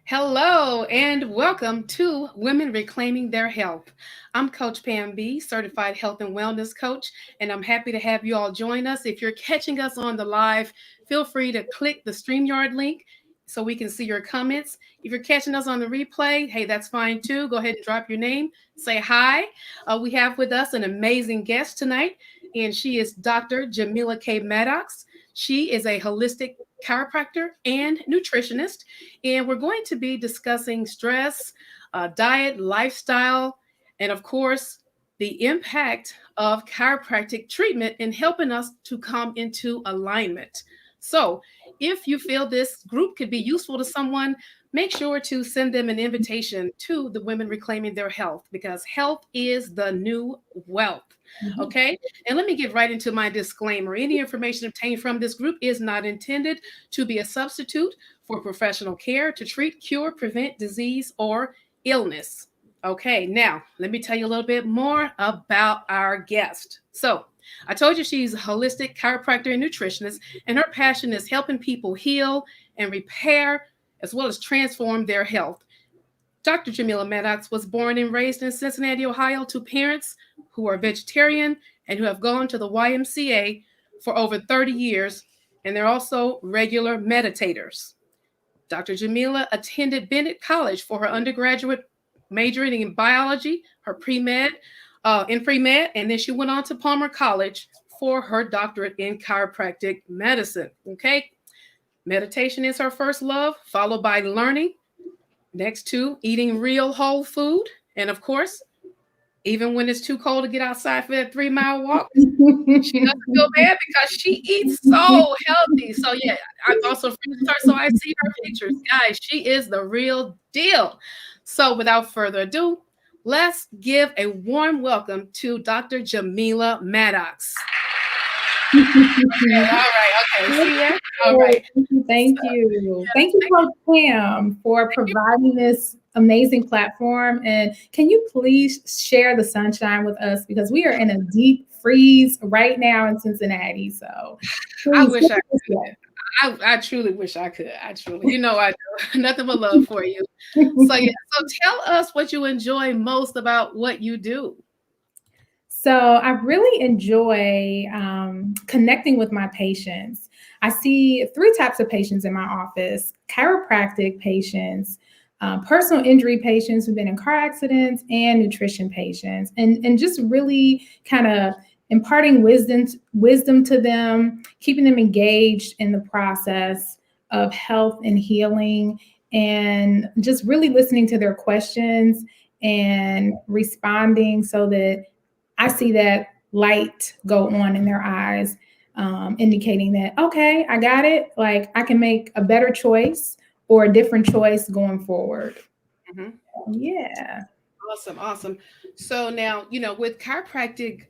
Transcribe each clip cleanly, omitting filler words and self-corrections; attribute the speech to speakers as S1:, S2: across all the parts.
S1: Hello and welcome to Women Reclaiming Their Health. I'm Coach Pam B, certified health and wellness coach, and I'm happy to have you all join us. If you're catching us on the live, feel free to click the StreamYard link so we can see your comments. If you're catching us on the replay, hey, that's fine too. Go ahead and drop your name, say hi. We have with us an amazing guest tonight, and she is Dr. Jamila Maddox. She is a holistic chiropractor and nutritionist. And we're going to be discussing stress, diet, lifestyle, and of course, the impact of chiropractic treatment in helping us to come into alignment. So, if you feel this group could be useful to someone, make sure to send them an invitation to the Women Reclaiming Their Health because health is the new wealth.
S2: Mhm.
S1: Okay. And let me get right into my disclaimer. Any information obtained from this group is not intended to be a substitute for professional care to treat, cure, prevent disease or illness. Okay, now let me tell you a little bit more about our guest. So, I told you she's a holistic chiropractor and nutritionist, and her passion is helping people heal and repair as well as transform their health. Dr. Jamila Maddox was born and raised in Cincinnati, Ohio, to parents who are vegetarian and who have gone to the YMCA for over 30 years, and they're also regular meditators. Dr. Jamila attended Bennett College for her undergraduate, majoring in biology, her pre-med, and then she went on to Palmer College for her doctorate in chiropractic medicine. Okay, meditation is her first love, followed by learning, next to eating real whole food, and of course, even when it's too cold to get outside for that 3 mile walk, she doesn't feel bad because she eats so healthy. So yeah, I've also friends her, so I see her pictures. Guys, she is the real deal. So without further ado, let's give a warm welcome to Dr. Jamila Maddox. Okay, all right, okay. See that? All right.
S2: Thank
S1: So,
S2: you.
S1: yes,
S2: Thank you,
S1: thank
S2: Coach Pam, for
S1: you.
S2: providing this amazing platform. And can you please share the sunshine with us? Because we are in a deep freeze right now in Cincinnati. So
S1: I
S2: please.
S1: wish I could. I truly wish I could. I truly, I do. Nothing but love for you. So yeah, so tell us what you enjoy most about what you do.
S2: So I really enjoy connecting with my patients. I see three types of patients in my office: chiropractic patients, personal injury patients who've been in car accidents, and nutrition patients, and just really kind of imparting wisdom to them, keeping them engaged in the process of health and healing, and just really listening to their questions and responding so that I see that light go on in their eyes, indicating that, okay, I got it. Like I can make a better choice or a different choice going forward.
S1: Mhm.
S2: Yeah.
S1: Awesome, awesome. So now, with chiropractic,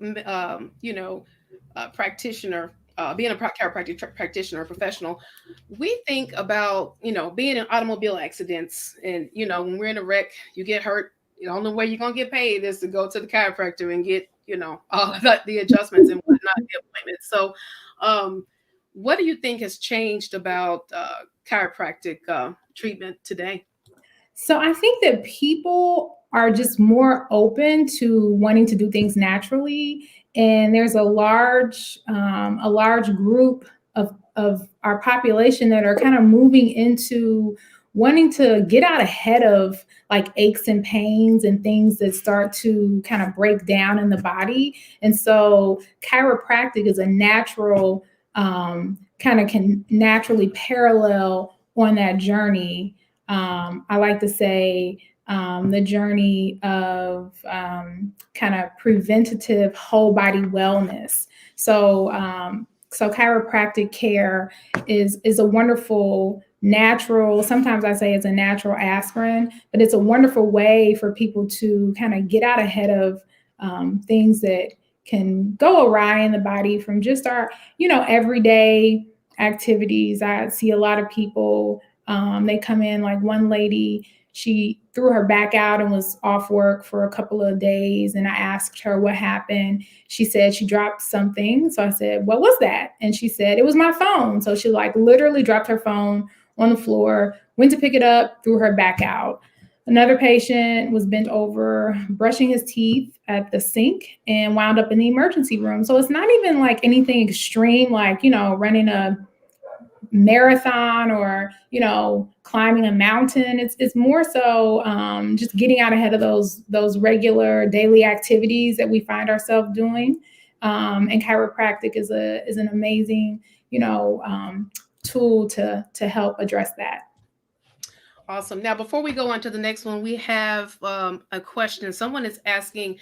S1: practitioner, being a chiropractic practitioner, professional, we think about, being in automobile accidents. And, when we're in a wreck, you get hurt. The only way you're going to get paid is to go to the chiropractor and get, all of the adjustments and whatnot, the appointments. So, what do you think has changed about chiropractic treatment today?
S2: So I think that people are just more open to wanting to do things naturally, and there's a large group of our population that are kind of moving into wanting to get out ahead of like aches and pains and things that start to kind of break down in the body. And so chiropractic is a natural kind of can naturally parallel on that journey. I like to say the journey of kind of preventative whole body wellness. So chiropractic care is a wonderful natural. Sometimes I say it's a natural aspirin, but it's a wonderful way for people to kind of get out ahead of things that can go awry in the body from just our everyday activities. I see a lot of people, they come in, like one lady, she threw her back out and was off work for a couple of days. And I asked her what happened. She said she dropped something. So I said, what was that? And she said, it was my phone. So she like literally dropped her phone on the floor, went to pick it up, threw her back out. Another patient was bent over, brushing his teeth at the sink and wound up in the emergency room. So it's not even like anything extreme, like, running a marathon or, climbing a mountain. It's more so just getting out ahead of those regular daily activities that we find ourselves doing. And chiropractic is an amazing, tool to help address that.
S1: Awesome. Now, before we go on to the next one, we have a question. Someone is asking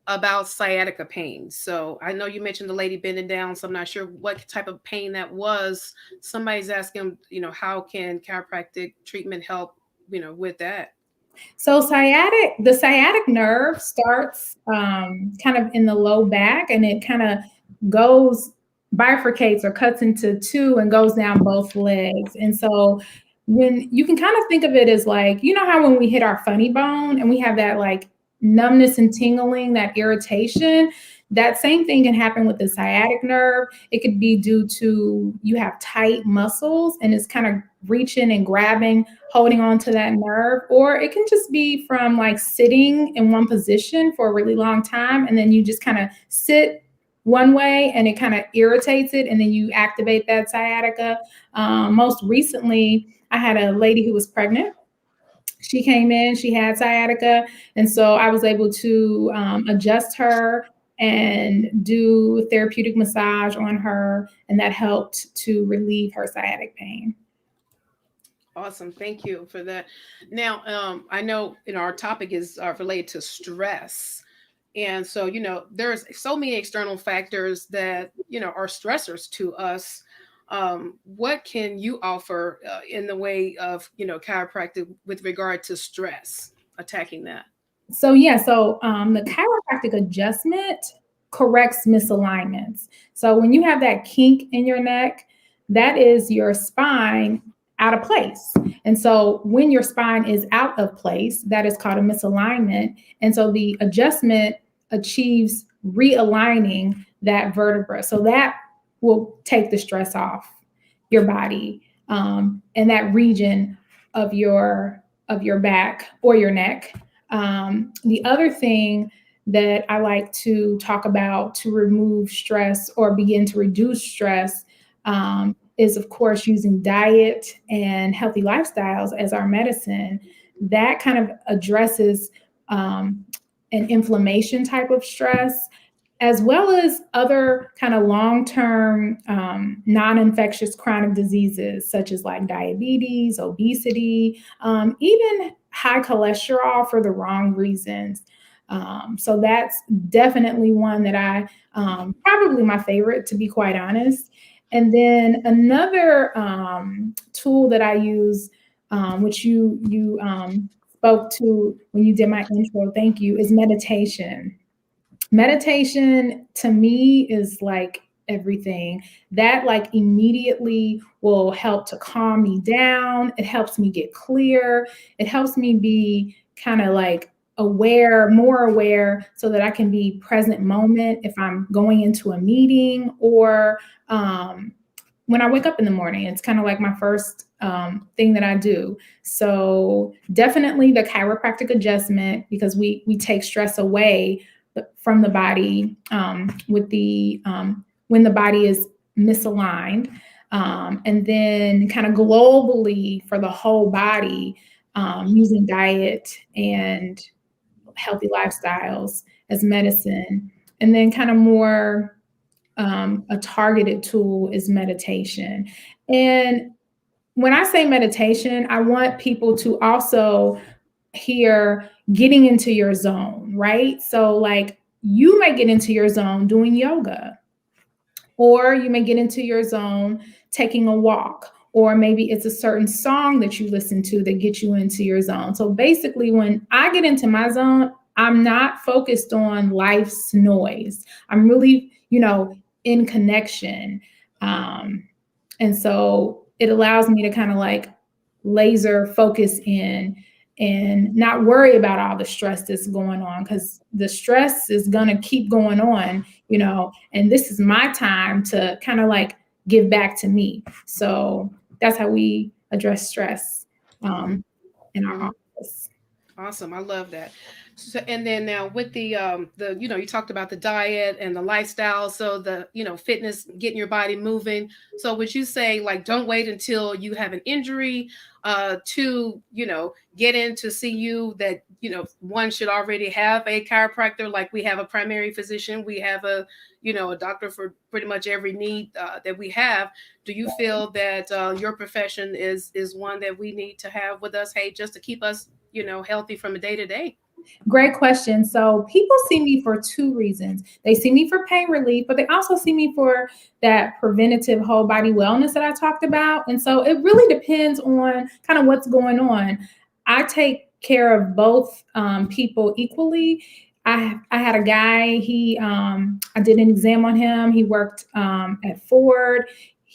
S1: about sciatica pain. So I know you mentioned the lady bending down, so I'm not sure what type of pain that was. Somebody's asking, how can chiropractic treatment help, with that?
S2: So the sciatic nerve starts kind of in the low back, and it kind of bifurcates or cuts into two and goes down both legs. And so when you can kind of think of it as like, how when we hit our funny bone and we have that like numbness and tingling, that irritation, that same thing can happen with the sciatic nerve. It could be due to you have tight muscles and it's kind of reaching and grabbing, holding on to that nerve, or it can just be from like sitting in one position for a really long time. And then you just kind of sit one way and it kind of irritates it. And then you activate that sciatica. Most recently, I had a lady who was pregnant. She came in, she had sciatica. And so I was able to adjust her and do therapeutic massage on her. And that helped to relieve her sciatic pain.
S1: Awesome. Thank you for that. Now, I know our topic is related to stress. And so, there's so many external factors that, are stressors to us. What can you offer in the way of, chiropractic with regard to stress, attacking that?
S2: So the chiropractic adjustment corrects misalignments. So when you have that kink in your neck, that is your spine out of place. And so when your spine is out of place, that is called a misalignment. And so the adjustment achieves realigning that vertebra. So that will take the stress off your body and that region of your back or your neck. The other thing that I like to talk about to remove stress or begin to reduce stress is, of course, using diet and healthy lifestyles as our medicine. That kind of addresses an inflammation type of stress, as well as other kind of long-term non-infectious chronic diseases, such as like diabetes, obesity, even high cholesterol for the wrong reasons. So that's definitely one that I, probably my favorite, to be quite honest. And then another tool that I use, which you spoke to when you did my intro, thank you, is meditation. Meditation to me is like everything. That like immediately will help to calm me down. It helps me get clear. It helps me be kind of like more aware, so that I can be present moment if I'm going into a meeting or when I wake up in the morning. It's kind of like my first thing that I do. So definitely the chiropractic adjustment, because we take stress away from the body with the when the body is misaligned, and then kind of globally for the whole body, using diet and healthy lifestyles as medicine. And then kind of more a targeted tool is meditation. And when I say meditation, I want people to also hear getting into your zone, right? So like you may get into your zone doing yoga, or you may get into your zone taking a walk, or maybe it's a certain song that you listen to that gets you into your zone. So basically when I get into my zone, I'm not focused on life's noise. I'm really, in connection. And so it allows me to kind of like laser focus in and not worry about all the stress that's going on, because the stress is going to keep going on, and this is my time to kind of like give back to me. So that's how we address stress in our office.
S1: Awesome. I love that. So, and then now with the, you talked about the diet and the lifestyle. So the, fitness, getting your body moving. So would you say like, don't wait until you have an injury to, get in to see you, that, one should already have a chiropractor. Like we have a primary physician, we have a doctor for pretty much every need that we have. Do you feel that your profession is one that we need to have with us, hey, just to keep us healthy from a day to day?
S2: Great question. So people see me for two reasons. They see me for pain relief, but they also see me for that preventative whole body wellness that I talked about. And so it really depends on kind of what's going on. I take care of both people equally. I had a guy, I did an exam on him. He worked at Ford.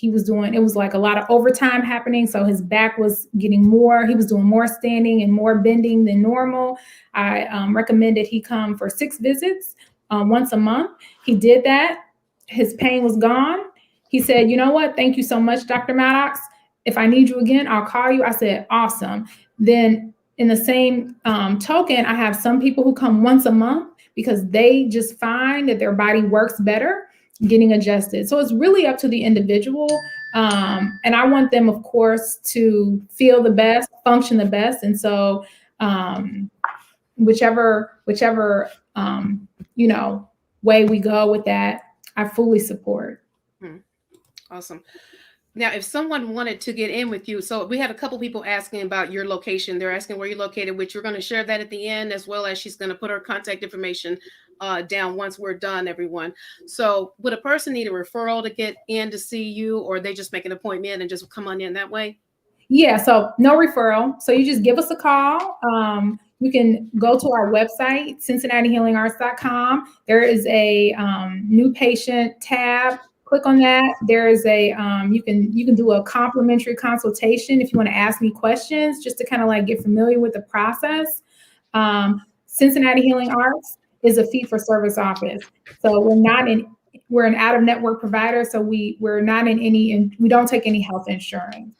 S2: It was like a lot of overtime happening. So his back was getting more, he was doing more standing and more bending than normal. I recommended he come for 6 visits once a month. He did that. His pain was gone. He said, you know what? Thank you so much, Dr. Maddox. If I need you again, I'll call you. I said, awesome. Then in the same token, I have some people who come once a month because they just find that their body works better getting adjusted. So it's really up to the individual. And I want them, of course, to feel the best, function the best. And so whichever way we go with that, I fully support.
S1: Awesome. Now, if someone wanted to get in with you, so we had a couple people asking about your location. They're asking where you're located, which you're going to share that at the end, as well as she's going to put her contact information down once we're done, everyone. So would a person need a referral to get in to see you, or they just make an appointment and just come on in that way?
S2: Yeah, so no referral. So you just give us a call. You can go to our website, CincinnatiHealingArts.com. There is a new patient tab. Click on that. There is a you can do a complimentary consultation if you want to ask me questions, just to kind of like get familiar with the process. Cincinnati Healing Arts is a fee-for-service office, so we're an out-of-network provider, so we're not in any, and we don't take any health insurance.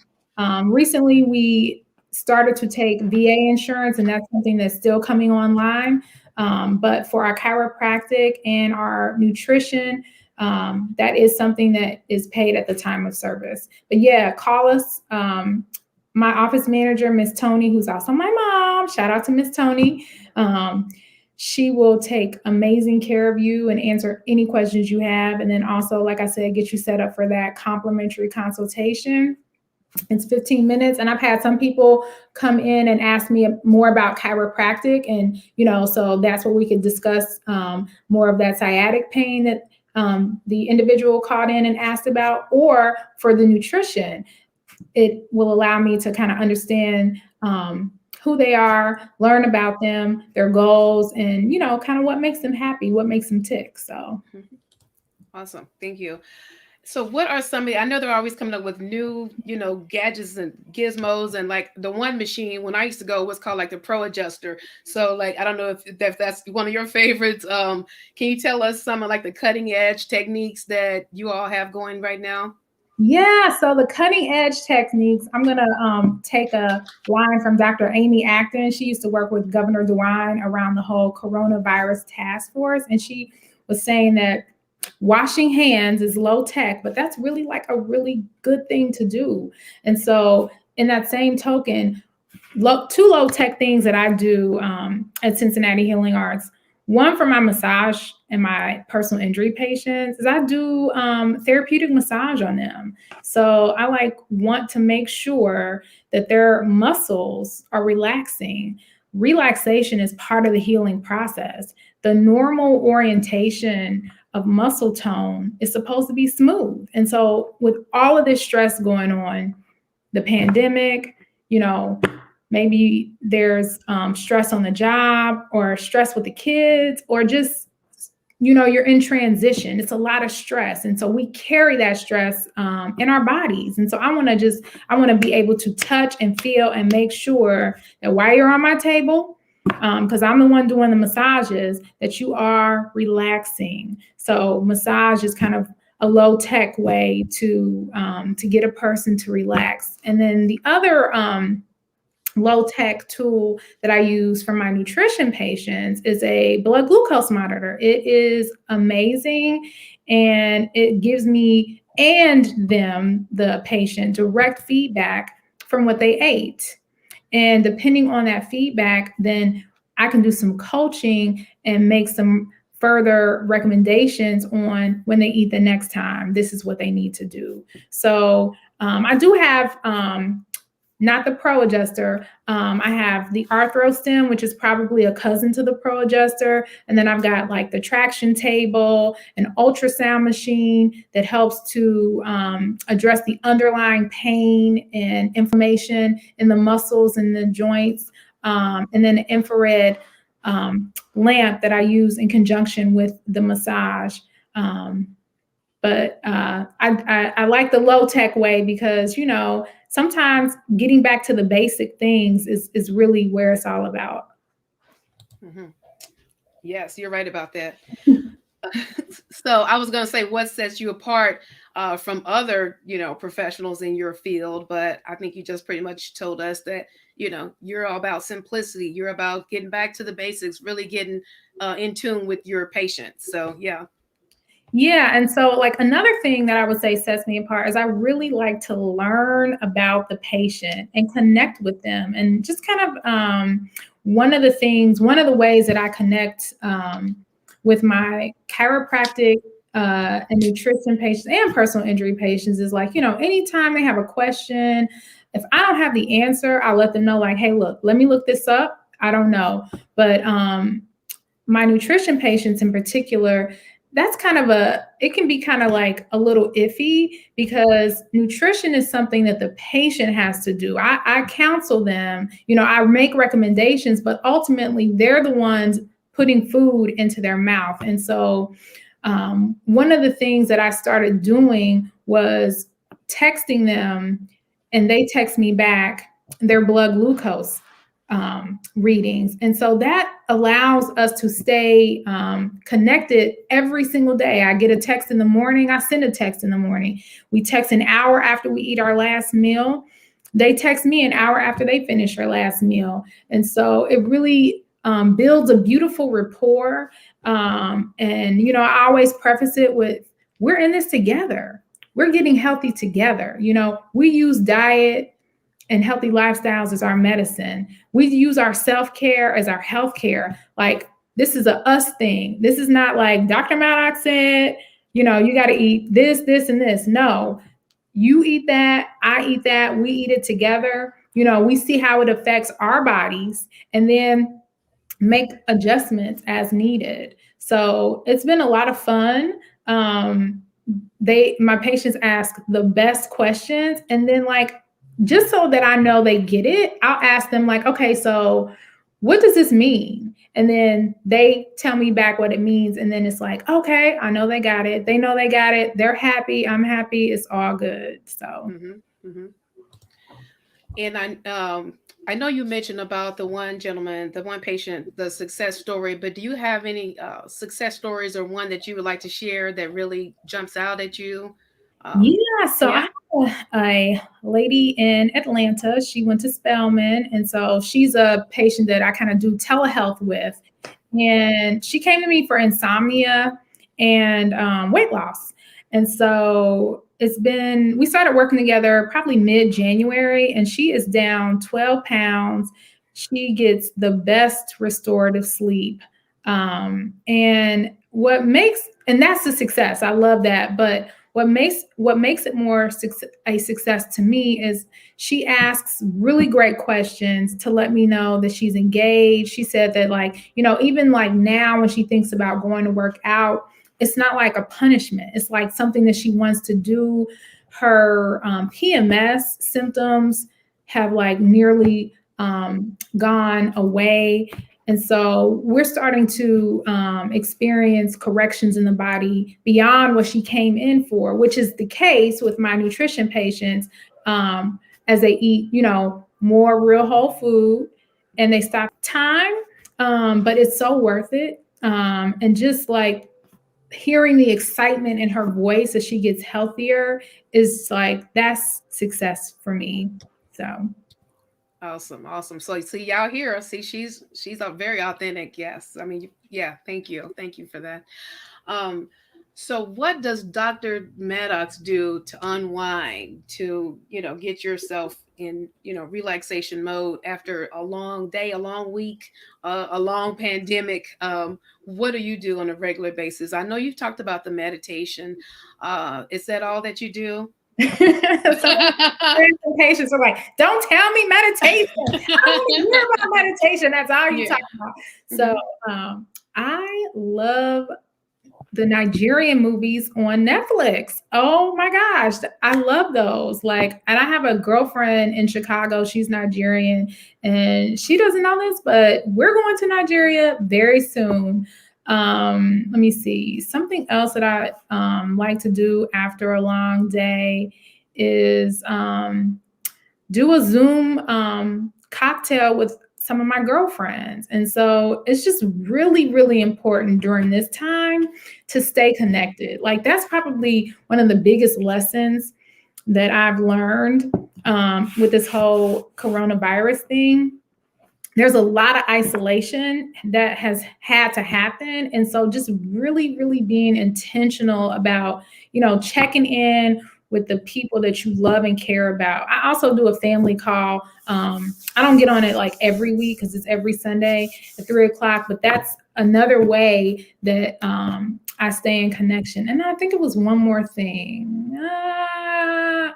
S2: Recently, we started to take VA insurance, and that's something that's still coming online. But for our chiropractic and our nutrition, that is something that is paid at the time of service. But yeah, call us. My office manager, Miss Tony, who's also my mom, shout out to Miss Tony. She will take amazing care of you and answer any questions you have. And then also, like I said, get you set up for that complimentary consultation. It's 15 minutes. And I've had some people come in and ask me more about chiropractic. And, so that's where we could discuss more of that sciatic pain that the individual called in and asked about, or for the nutrition. It will allow me to kind of understand who they are, learn about them, their goals, and, kind of what makes them happy, what makes them tick. So.
S1: Awesome. Thank you. So what are I know they're always coming up with new, gadgets and gizmos, and like the one machine when I used to go was called like the Pro Adjuster. So like, I don't know if that's one of your favorites. Can you tell us some of like the cutting edge techniques that you all have going right now?
S2: Yeah, so the cutting edge techniques, I'm going to take a line from Dr. Amy Acton. She used to work with Governor DeWine around the whole coronavirus task force. And she was saying that washing hands is low tech, but that's really like a really good thing to do. And so in that same token, 2 low tech things that I do at Cincinnati Healing Arts. One, for my massage and my personal injury patients, is I do therapeutic massage on them. So I want to make sure that their muscles are relaxing. Relaxation is part of the healing process. The normal orientation of muscle tone is supposed to be smooth. And so with all of this stress going on, the pandemic, maybe there's stress on the job, or stress with the kids, or just, you're in transition. It's a lot of stress. And so we carry that stress in our bodies. And so I want to be able to touch and feel and make sure that while you're on my table, because I'm the one doing the massages, that you are relaxing. So massage is kind of low tech way to get a person to relax. And then the other low tech tool that I use for my nutrition patients is a blood glucose monitor. It is amazing, and it gives me and them, the patient, direct feedback from what they ate. And depending on that feedback, then I can do some coaching and make some further recommendations on when they eat the next time. This is what they need to do. So I do have not the Pro Adjuster. I have the ArthroStem, which is probably a cousin to the Pro Adjuster. And then I've got like the traction table, an ultrasound machine that helps to address the underlying pain and inflammation in the muscles and the joints. And then an infrared lamp that I use in conjunction with the massage. But I like the low tech way because, you know, sometimes getting back to the basic things is really where it's all about.
S1: Mm-hmm. Yes, you're right about that. So I was going to say what sets you apart from other, you know, professionals in your field, but I think you just pretty much told us that, you know, you're all about simplicity. You're about getting back to the basics, really getting in tune with your patients. So, yeah.
S2: Yeah. And so like another thing that I would say sets me apart is I really like to learn about the patient and connect with them. And just kind of one of the ways that I connect with my chiropractic and nutrition patients and personal injury patients is like, you know, anytime they have a question, if I don't have the answer, I'll let them know like, hey, look, let me look this up. I don't know. But my nutrition patients in particular, that's kind of it can be kind of like a little iffy because nutrition is something that the patient has to do. I counsel them, you know, I make recommendations, but ultimately they're the ones putting food into their mouth. And so one of the things that I started doing was texting them, and they text me back their blood glucose readings. And so that allows us to stay connected every single day. I get a text in the morning. I send a text in the morning. We text an hour after we eat our last meal. They text me an hour after they finish their last meal. And so it really builds a beautiful rapport. And, you know, I always preface it with, we're in this together. We're getting healthy together. You know, we use diet and healthy lifestyles as our medicine. We use our self-care as our healthcare. Like, this is a us thing. This is not like Dr. Maddox said, you know, you got to eat this, this, and this. No, you eat that, I eat that, we eat it together. You know, we see how it affects our bodies and then make adjustments as needed. So it's been a lot of fun. My patients ask the best questions, and then like, just so that I know they get it, I'll ask them like, okay, so what does this mean? And then they tell me back what it means. And then it's like, okay, I know they got it. They know they got it. They're happy. I'm happy. It's all good. So.
S1: Mm-hmm, mm-hmm. And I know you mentioned about the one gentleman, the one patient, the success story, but do you have any success stories or one that you would like to share that really jumps out at you?
S2: Yeah, so I have a lady in Atlanta. She went to Spelman, and so she's a patient that I kind of do telehealth with. And she came to me for insomnia and weight loss. And so we started working together probably mid-January, and she is down 12 pounds. She gets the best restorative sleep. And that's a success. I love that. But what makes it more a success to me is she asks really great questions to let me know that she's engaged. She said that, like, you know, even like now when she thinks about going to work out, it's not like a punishment. It's like something that she wants to do. Her PMS symptoms have like nearly gone away. And so we're starting to experience corrections in the body beyond what she came in for, which is the case with my nutrition patients as they eat, you know, more real whole food and they stop time. But it's so worth it. And just like hearing the excitement in her voice as she gets healthier is like, that's success for me. So
S1: Awesome. So see y'all here. See, she's a very authentic guest. I mean, yeah, thank you. Thank you for that. Um, so what does Dr. Maddox do to unwind, to, get yourself in, relaxation mode after a long day, a long week, a long pandemic? What do you do on a regular basis? I know you've talked about the meditation. Is that all that you do?
S2: So patients are like, don't tell me meditation. I don't want to hear about meditation. That's all you talk about. So I love the Nigerian movies on Netflix. Oh my gosh, I love those. Like, and I have a girlfriend in Chicago. She's Nigerian, and she doesn't know this, but we're going to Nigeria very soon. Let me see. Something else that I like to do after a long day is do a Zoom cocktail with some of my girlfriends. And so it's just really, really important during this time to stay connected. Like, that's probably one of the biggest lessons that I've learned with this whole coronavirus thing. There's a lot of isolation that has had to happen. And so just really, really being intentional about, checking in with the people that you love and care about. I also do a family call. I don't get on it like every week because it's every Sunday at 3:00, but that's another way that I stay in connection. And I think it was one more thing. I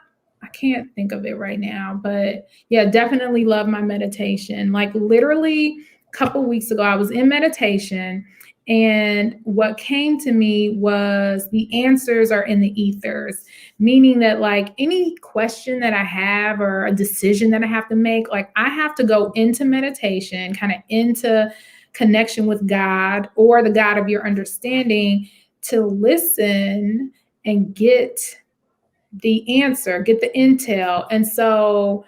S2: can't think of it right now, but yeah, definitely love my meditation. Like, literally a couple weeks ago, I was in meditation, and what came to me was the answers are in the ethers, meaning that like any question that I have or a decision that I have to make, like I have to go into meditation, kind of into connection with God or the God of your understanding, to listen and get the answer, get the intel. And so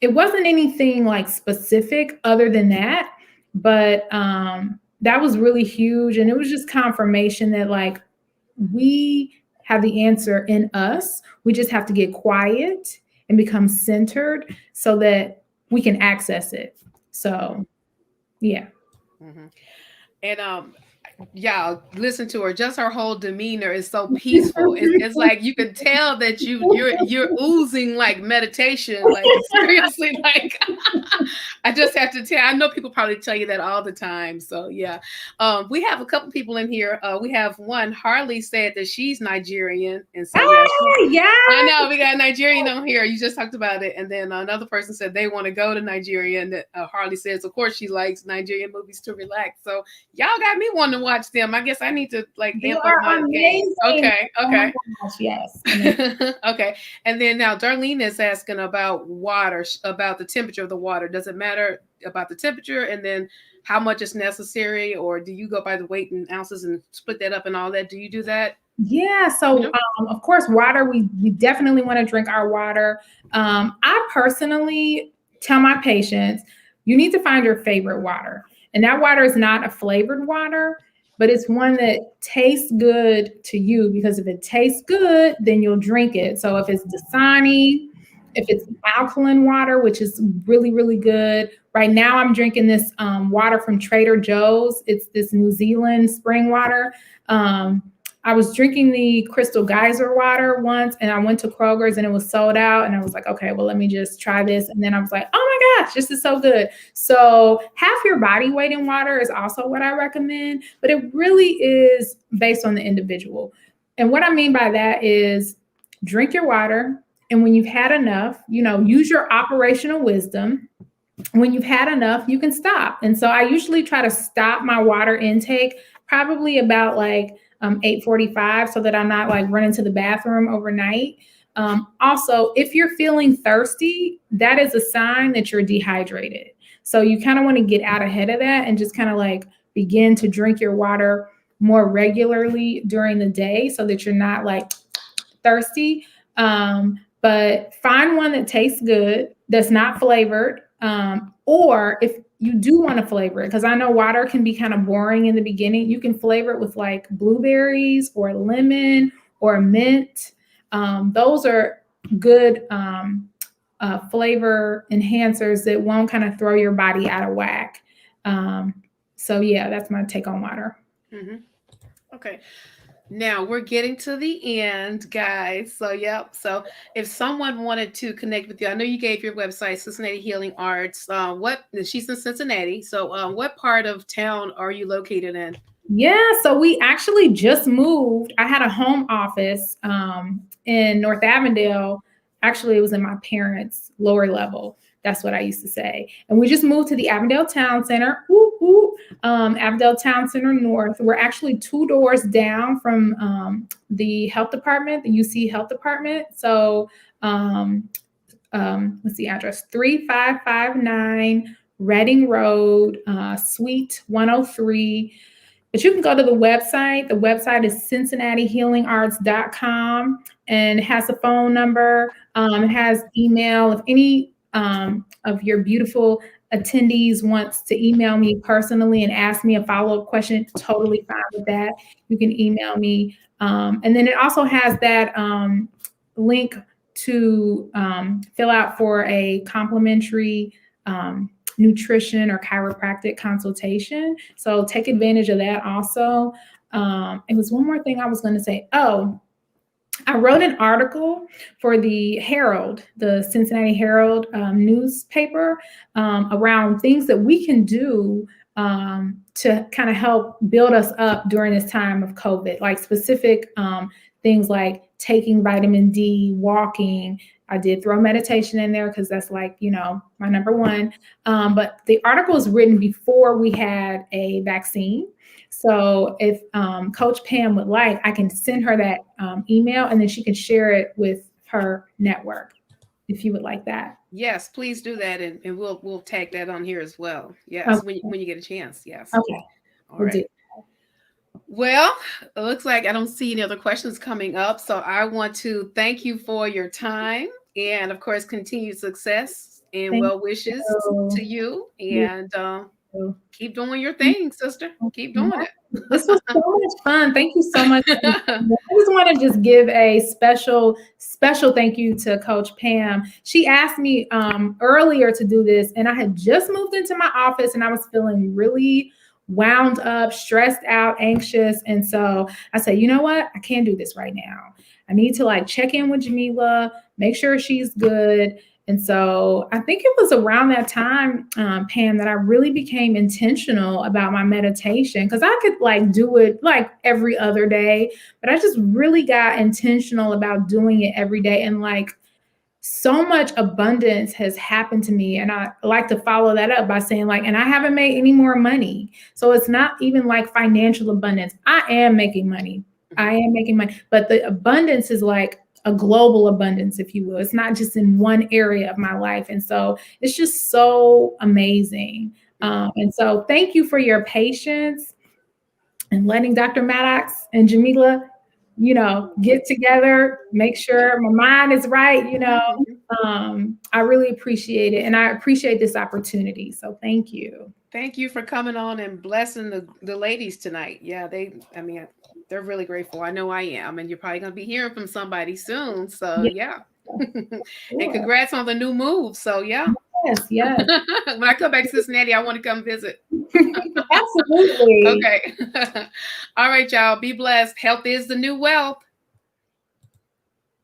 S2: it wasn't anything like specific other than that, but that was really huge. And it was just confirmation that like we have the answer in us. We just have to get quiet and become centered so that we can access it. So yeah.
S1: Mm-hmm. And yeah, listen to her. Just her whole demeanor is so peaceful. It's like you can tell that you're oozing like meditation. Like, seriously, like I just have to tell. I know people probably tell you that all the time. So yeah, we have a couple people in here. We have one. Harley said that she's Nigerian, and so yeah, I know we got a Nigerian on here. You just talked about it, and then another person said they want to go to Nigeria, and Harley says, of course, she likes Nigerian movies to relax. So y'all got me wanting to watch them. I guess I need to like amp up my game. Okay.
S2: Oh my gosh, yes.
S1: Okay. And then now Darlene is asking about water, about the temperature of the water. Does it matter about the temperature, and then how much is necessary, or do you go by the weight in ounces and split that up and all that? Do you do that?
S2: Yeah. So of course, water, we definitely want to drink our water. I personally tell my patients, you need to find your favorite water. And that water is not a flavored water, but it's one that tastes good to you, because if it tastes good, then you'll drink it. So if it's Dasani, if it's alkaline water, which is really, really good. Right now I'm drinking this water from Trader Joe's. It's this New Zealand spring water. I was drinking the Crystal Geyser water once, and I went to Kroger's and it was sold out. And I was like, okay, well, let me just try this. And then I was like, oh my gosh, this is so good. So half your body weight in water is also what I recommend, but it really is based on the individual. And what I mean by that is drink your water. And when you've had enough, use your operational wisdom. When you've had enough, you can stop. And so I usually try to stop my water intake probably about like 8:45, so that I'm not like running to the bathroom overnight. Also, if you're feeling thirsty, that is a sign that you're dehydrated. So you kind of want to get out ahead of that and just kind of like begin to drink your water more regularly during the day so that you're not like thirsty. but find one that tastes good, that's not flavored. Or if you do want to flavor it, because I know water can be kind of boring in the beginning, you can flavor it with like blueberries or lemon or mint. Those are good flavor enhancers that won't kind of throw your body out of whack. So yeah, that's my take on water.
S1: Mm-hmm. Okay. Now we're getting to the end, guys. So, yep. So, if someone wanted to connect with you, I know you gave your website, Cincinnati Healing Arts. She's in Cincinnati. So, what part of town are you located in?
S2: Yeah, so we actually just moved. I had a home office in North Avondale. Actually, it was in my parents' lower level. That's what I used to say. And we just moved to the Avondale Town Center. Woo, woo. Avondale Town Center North. We're actually 2 doors down from the health department, the UC Health Department. So what's the address? 3559 Reading Road, Suite 103. But you can go to the website. The website is cincinnatihealingarts.com, and it has a phone number. It has email. If any of your beautiful attendees wants to email me personally and ask me a follow-up question, totally fine with that. You can email me. And then it also has that link to fill out for a complimentary nutrition or chiropractic consultation. So take advantage of that also. It was one more thing I was going to say. Oh, I wrote an article for the Herald, the Cincinnati Herald newspaper, around things that we can do to kind of help build us up during this time of COVID, like specific things like taking vitamin D, walking. I did throw meditation in there because that's like, my number one. But the article was written before we had a vaccine. So if Coach Pam would like, I can send her that email, and then she can share it with her network if you would like that.
S1: Yes, please do that, and we'll tag that on here as well. Yes,
S2: Okay.
S1: when you get a chance. Yes.
S2: Okay.
S1: All
S2: We'll
S1: right.
S2: do.
S1: Well, it looks like I don't see any other questions coming up. So I want to thank you for your time, and of course, continued success and well wishes to you. And keep doing your thing, sister. Keep doing it.
S2: This was so much fun. Thank you so much. I just want to just give a special thank you to Coach Pam. She asked me earlier to do this, and I had just moved into my office, and I was feeling really wound up, stressed out, anxious. And so I said, you know what? I can't do this right now. I need to check in with Jamila, make sure she's good. And so I think it was around that time, Pam, that I really became intentional about my meditation, because I could do it every other day, but I just really got intentional about doing it every day. And so much abundance has happened to me. And I like to follow that up by saying and I haven't made any more money. So it's not even financial abundance. I am making money. But the abundance is a global abundance, if you will. It's not just in one area of my life. And so it's just so amazing. And so thank you for your patience and letting Dr. Maddox and Jamila, get together, make sure my mind is right. I really appreciate it. And I appreciate this opportunity. So thank you.
S1: Thank you for coming on and blessing the ladies tonight. Yeah, they're really grateful. I know I am. And you're probably going to be hearing from somebody soon. So yeah. And congrats on the new move. So yeah.
S2: Yes.
S1: When I come back to Cincinnati, I want to come visit.
S2: Absolutely.
S1: Okay. All right, y'all. Be blessed. Health is the new wealth.